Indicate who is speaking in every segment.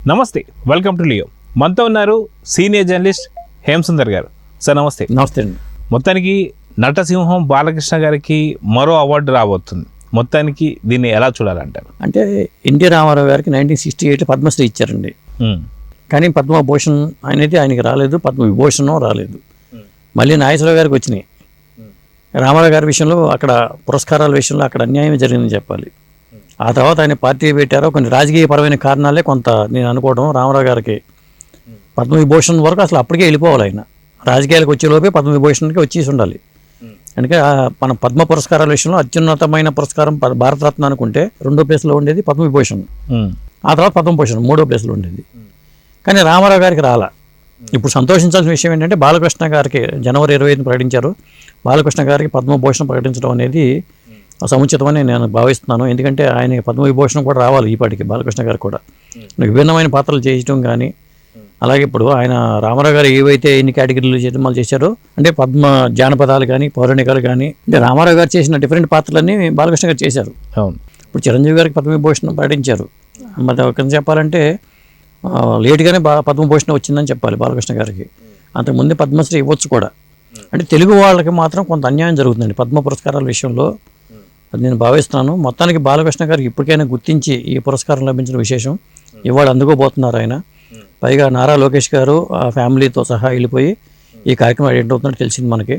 Speaker 1: నమస్తే, welcome to Leo. మనతో ఉన్నారు సీనియర్ జర్నలిస్ట్ హేమసుందర్ గారు. సార్ నమస్తే.
Speaker 2: నమస్తే అండి.
Speaker 1: మొత్తానికి నటసింహం బాలకృష్ణ గారికి మరో అవార్డు రాబోతుంది. మొత్తానికి దీన్ని ఎలా చూడాలంటారు?
Speaker 2: అంటే ఎన్టీ రామారావు గారికి 1968 పద్మశ్రీ ఇచ్చారండి. కానీ పద్మభూషణ్ ఆయనకి రాలేదు, పద్మవిభూషణం రాలేదు. మళ్ళీ నాగేశ్వరరావు గారికి వచ్చినాయి. రామారావు గారి విషయంలో అక్కడ పురస్కారాల విషయంలో అక్కడ అన్యాయం జరిగిందని చెప్పాలి. ఆ తర్వాత ఆయన పార్టీ పెట్టారో కొన్ని రాజకీయపరమైన కారణాలే కొంత నేను అనుకోవడం. రామారావు గారికి పద్మవిభూషణ్ వరకు అసలు అప్పటికే వెళ్ళిపోవాలి. ఆయన రాజకీయాలకు వచ్చేలోపే పద్మవిభూషణ్కి వచ్చేసి ఉండాలి. అందుకే మన పద్మ పురస్కారాల విషయంలో అత్యున్నతమైన పురస్కారం భారతరత్న అనుకుంటే 2వ ప్లేస్లో ఉండేది పద్మవిభూషణ్, ఆ తర్వాత పద్మభూషణ్ 3వ ప్లేస్లో ఉండేది. కానీ రామారావు గారికి రాలా. ఇప్పుడు సంతోషించాల్సిన విషయం ఏంటంటే బాలకృష్ణ గారికి జనవరి 25 ప్రకటించారు. బాలకృష్ణ గారికి పద్మభూషణ్ ప్రకటించడం అనేది సముచితమని నేను భావిస్తున్నాను. ఎందుకంటే ఆయన పద్మవిభూషణం కూడా రావాలి ఈపాటికి. బాలకృష్ణ గారు కూడా విభిన్నమైన పాత్రలు చేయటం కానీ, అలాగే ఇప్పుడు ఆయన రామారావు గారు ఏవైతే ఎన్ని కేటగిరీలు సినిమాలు చేశారో, అంటే పద్మ జానపదాలు కానీ పౌరాణికాలు కానీ, అంటే రామారావు గారు చేసిన డిఫరెంట్ పాత్రలన్నీ బాలకృష్ణ గారు చేశారు.
Speaker 1: అవును.
Speaker 2: ఇప్పుడు చిరంజీవి గారికి పద్మవిభూషణం ప్రకటించారు. మరి ఒక చెప్పాలంటే లేటుగానే పద్మభూషణం వచ్చిందని చెప్పాలి బాలకృష్ణ గారికి. అంతకుముందే పద్మశ్రీ ఇవ్వచ్చు కూడా. అంటే తెలుగు వాళ్ళకి మాత్రం కొంత అన్యాయం జరుగుతుందండి పద్మ పురస్కారాల విషయంలో, అది నేను భావిస్తున్నాను. మొత్తానికి బాలకృష్ణ గారికి ఇప్పటికైనా గుర్తించి ఈ పురస్కారం లభించిన విశేషం. ఇవాళ అందుకోబోతున్నారు ఆయన. పైగా నారా లోకేష్ గారు ఆ ఫ్యామిలీతో సహా వెళ్ళిపోయి ఈ కార్యక్రమం అటెండ్ అవుతున్నట్టు తెలిసింది మనకి.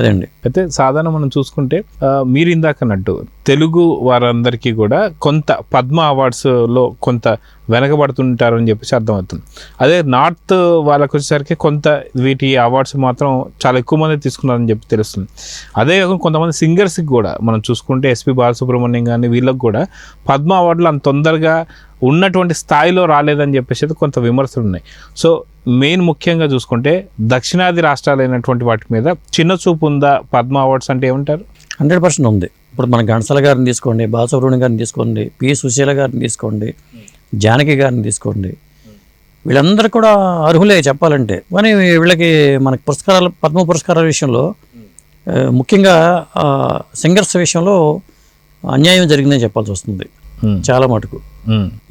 Speaker 2: అదండి.
Speaker 1: అయితే సాధారణ మనం చూసుకుంటే మీరు ఇందాక అన్నట్టు తెలుగు వారందరికీ కూడా కొంత పద్మ అవార్డ్స్లో కొంత వెనకబడుతుంటారు అని చెప్పేసి అర్థమవుతుంది. అదే నార్త్ వాళ్ళకి వచ్చేసరికి కొంత వీటి అవార్డ్స్ మాత్రం చాలా ఎక్కువ మంది తీసుకున్నారని చెప్పి తెలుస్తుంది. అదే కొంతమంది సింగర్స్కి కూడా మనం చూసుకుంటే ఎస్పి బాలసుబ్రహ్మణ్యం కానీ వీళ్ళకి కూడా పద్మ అవార్డులు అంత తొందరగా ఉన్నటువంటి స్థాయిలో రాలేదని చెప్పేసి కొంత విమర్శలు ఉన్నాయి. సో మెయిన్ ముఖ్యంగా చూసుకుంటే దక్షిణాది రాష్ట్రాలైనటువంటి వాటి మీద చిన్న చూపు ఉందా పద్మ అవార్డ్స్ అంటే ఏమంటారు?
Speaker 2: 100% ఉంది. ఇప్పుడు మన ఘంటసాల గారిని తీసుకోండి, బాలసుబ్రహ్మణ్యం గారిని తీసుకోండి, పి సుశీల గారిని తీసుకోండి, జానకి గారిని తీసుకోండి, వీళ్ళందరూ కూడా అర్హులే చెప్పాలంటే. కానీ వీళ్ళకి మనకి పద్మ పురస్కారాల విషయంలో ముఖ్యంగా సింగర్స్ విషయంలో అన్యాయం జరిగిందని చెప్పాల్సి వస్తుంది చాలా మటుకు.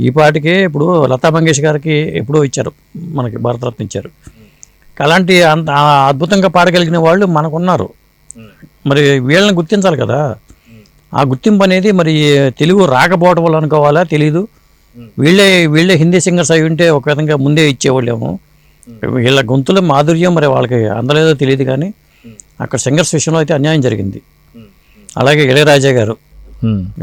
Speaker 2: ఈ పాటికే ఇప్పుడు లతా మంగేష్ గారికి ఎప్పుడో ఇచ్చారు, మనకి భారతరత్న ఇచ్చారు. అలాంటి అంత అద్భుతంగా పాడగలిగిన వాళ్ళు మనకున్నారు. మరి వీళ్ళని గుర్తించాలి కదా. ఆ గుర్తింపు అనేది మరి తెలుగు రాకపోవడం వల్ల అనుకోవాలా తెలీదు. వీళ్ళే హిందీ సింగర్స్ అయి ఉంటే ఒక విధంగా ముందే ఇచ్చేవాళ్ళేమో. వీళ్ళ గొంతుల మాధుర్యం మరి వాళ్ళకి అందలేదో తెలియదు. కానీ అక్కడ సింగర్స్ విషయంలో అయితే అన్యాయం జరిగింది. అలాగే ఇళయరాజా గారు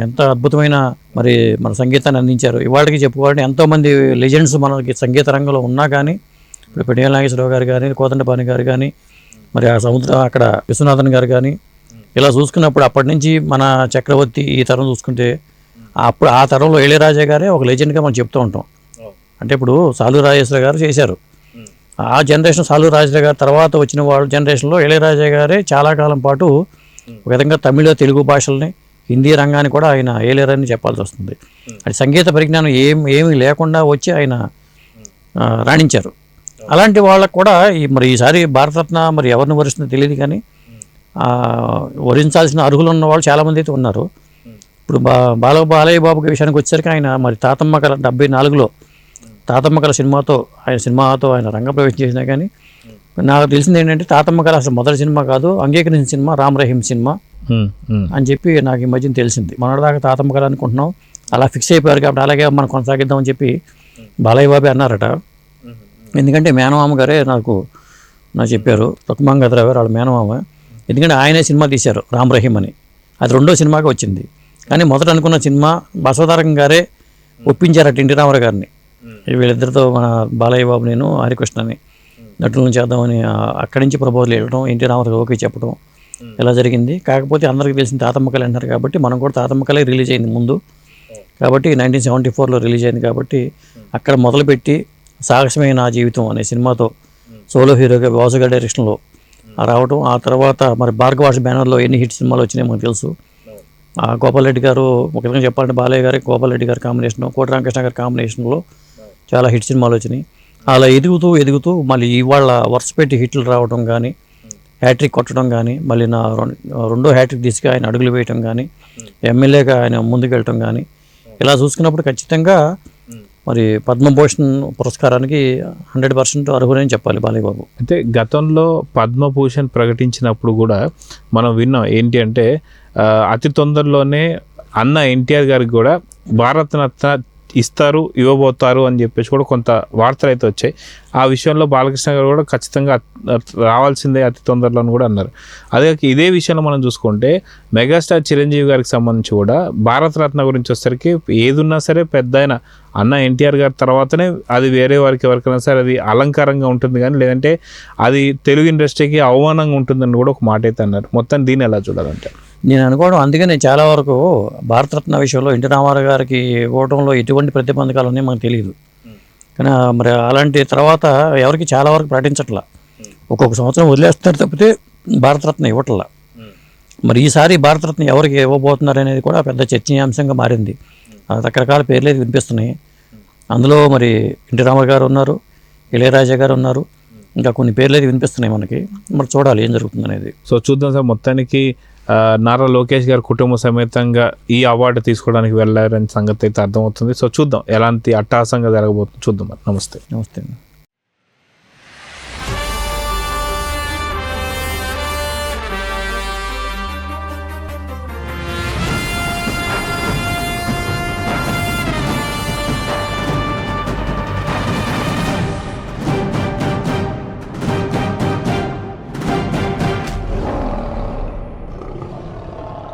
Speaker 2: ఎంత అద్భుతమైన మరి మన సంగీతాన్ని అందించారు. ఇవాళకి చెప్పుకోవాలంటే ఎంతోమంది లెజెండ్స్ మనకి సంగీత రంగంలో ఉన్నా కానీ, ఇప్పుడు పెండియాల నాగేశ్వరరావు గారు కానీ, కోదండపాణి గారు కానీ, మరి ఆ అక్కడ విశ్వనాథన్ గారు కానీ, ఇలా చూసుకున్నప్పుడు అప్పటి నుంచి మన చక్రవర్తి ఈ తరం చూసుకుంటే అప్పుడు ఆ తరంలో ఇళయరాజా గారే ఒక లెజెండ్గా మనం చెప్తూ ఉంటాం. అంటే ఇప్పుడు సాలూరు రాజేశ్వర గారు చేశారు. ఆ జనరేషన్ సాలూరు రాజేశ్వర గారు తర్వాత వచ్చిన వాళ్ళ జనరేషన్లో ఇళయరాజా గారే చాలా కాలం పాటు ఒక విధంగా తమిళ తెలుగు భాషల్ని హిందీ రంగాన్ని కూడా ఆయన ఏలేరని చెప్పాల్సి వస్తుంది. అది సంగీత పరిజ్ఞానం ఏమీ లేకుండా వచ్చి ఆయన రాణించారు. అలాంటి వాళ్ళకు కూడా మరి ఈసారి భారతరత్న మరి ఎవరిని వరిస్తుందో తెలియదు. కానీ వరించాల్సిన అర్హులు ఉన్న వాళ్ళు చాలామంది అయితే ఉన్నారు. ఇప్పుడు బాలయ్య బాబు విషయానికి వచ్చేసరికి ఆయన మరి తాతమ్మ కళ 74లో తాతమ్మ కళ సినిమాతో ఆయన రంగప్రవేశం చేసినా కానీ నాకు తెలిసింది ఏంటంటే తాతమ్మ కళ అసలు మొదటి సినిమా కాదు, అంగీకరించిన సినిమా రామ్ రహీం సినిమా అని చెప్పి నాకు ఈ మధ్యన తెలిసింది. మనదాకా తాతమ్మ కళ అనుకుంటున్నాం, అలా ఫిక్స్ అయిపోయారు కాబట్టి అలాగే మనం కొనసాగిద్దామని చెప్పి బాలయ్య బాబే అన్నారట. ఎందుకంటే మేనమామ గారే నాకు చెప్పారు, రుక్మంగధరావు గారు వాళ్ళ మేనమామ. ఎందుకంటే ఆయనే సినిమా తీశారు రామ్ రహీం అని, అది 2వ సినిమాగా వచ్చింది. కానీ మొదట అనుకున్న సినిమా బసవతారకం గారే ఒప్పించారట ఎన్టీ రామారావు గారిని. వీళ్ళిద్దరితో మన బాలయ్య బాబు నేను హరికృష్ణని నటులను చేద్దామని అక్కడి నుంచి ప్రపోజల్ వెళ్ళడం, ఎన్టీ రామారావు ఓకే చెప్పడం ఇలా జరిగింది. కాకపోతే అందరికీ తెలిసిన తాతమ్మ కళ అంటారు కాబట్టి మనం కూడా తాతమ్మ కళ రిలీజ్ అయింది ముందు కాబట్టి 1974లో రిలీజ్ అయింది కాబట్టి అక్కడ మొదలుపెట్టి సాహసమైన నా జీవితం అనే సినిమాతో సోలో హీరోగా వాసుగారి డైరెక్షన్లో రావడం. ఆ తర్వాత మరి భార్గవాష్ బ్యానర్లో ఎన్ని హిట్ సినిమాలు వచ్చినాయి మనకు తెలుసు. గోపాల్ రెడ్డి గారు ఒక విధంగా చెప్పాలంటే బాలయ్య గారి గోపాల్ రెడ్డి గారి కాంబినేషన్, కోటి రామకృష్ణ గారి కాంబినేషన్లో చాలా హిట్ సినిమాలు వచ్చినాయి. అలా ఎదుగుతూ మళ్ళీ ఇవాళ వరుస పెట్టి హిట్లు రావడం కానీ, హ్యాట్రిక్ కొట్టడం కానీ, మళ్ళీ నా 2వ హ్యాట్రిక్ దిశగా ఆయన అడుగులు వేయటం కానీ, ఎమ్మెల్యేగా ఆయన ముందుకెళ్ళటం కానీ, ఇలా చూసుకున్నప్పుడు ఖచ్చితంగా మరి పద్మభూషణ్ పురస్కారానికి 100% అర్హులని చెప్పాలి బాలయ్య బాబు.
Speaker 1: అయితే గతంలో పద్మభూషణ్ ప్రకటించినప్పుడు కూడా మనం విన్నాం ఏంటి అంటే అతి తొందరలోనే అన్న ఎన్టీఆర్ గారికి కూడా భారతరత్న ఇవ్వబోతారు అని చెప్పేసి కూడా కొంత వార్తలు అయితే వచ్చాయి. ఆ విషయంలో బాలకృష్ణ గారు కూడా ఖచ్చితంగా రావాల్సిందే అతి తొందరలో అని కూడా అన్నారు. అదే ఇదే విషయంలో మనం చూసుకుంటే మెగాస్టార్ చిరంజీవి గారికి సంబంధించి కూడా భారతరత్న గురించి వచ్చేసరికి ఏదున్నా సరే పెద్ద అన్న ఎన్టీఆర్ గారి తర్వాతనే అది వేరే వారికి ఎవరికైనా సరే అది అలంకారంగా ఉంటుంది, కానీ లేదంటే అది తెలుగు ఇండస్ట్రీకి అవమానంగా ఉంటుందని కూడా ఒక మాట అయితే అన్నారు. మొత్తం దీన్ని ఎలా చూడాలంటే
Speaker 2: నేను అనుకోవడం, అందుకని చాలా వరకు భారతరత్న విషయంలో ఎన్టీ రామారావు గారికి ఇవ్వడంలో ఎటువంటి ప్రతిబంధకాలు ఉన్నాయో మనకు తెలియదు. కానీ మరి అలాంటి తర్వాత ఎవరికి చాలా వరకు ప్రకటించట్లా, ఒక్కొక్క సంవత్సరం వదిలేస్తున్నారు తప్పితే భారతరత్న ఇవ్వట్లా. మరి ఈసారి భారతరత్న ఎవరికి ఇవ్వబోతున్నారు అనేది కూడా పెద్ద చర్చనీయాంశంగా మారింది. రకరకాల పేర్లు అయితే వినిపిస్తున్నాయి. అందులో మరి ఎన్టీ రామారావు గారు ఉన్నారు, ఇళయరాజా గారు ఉన్నారు, ఇంకా కొన్ని పేర్లు అయితే వినిపిస్తున్నాయి మనకి. మరి చూడాలి ఏం జరుగుతుంది అనేది.
Speaker 1: సో చూద్దాం సార్. మొత్తానికి నారా లోకేష్ గారు కుటుంబ సమేతంగా ఈ అవార్డు తీసుకోవడానికి వెళ్ళారని సంగతి అయితే అర్థమవుతుంది. సో చూద్దాం ఎలాంటి అట్టహాసంగా జరగబోతుంది చూద్దాం. నమస్తే.
Speaker 2: నమస్తే.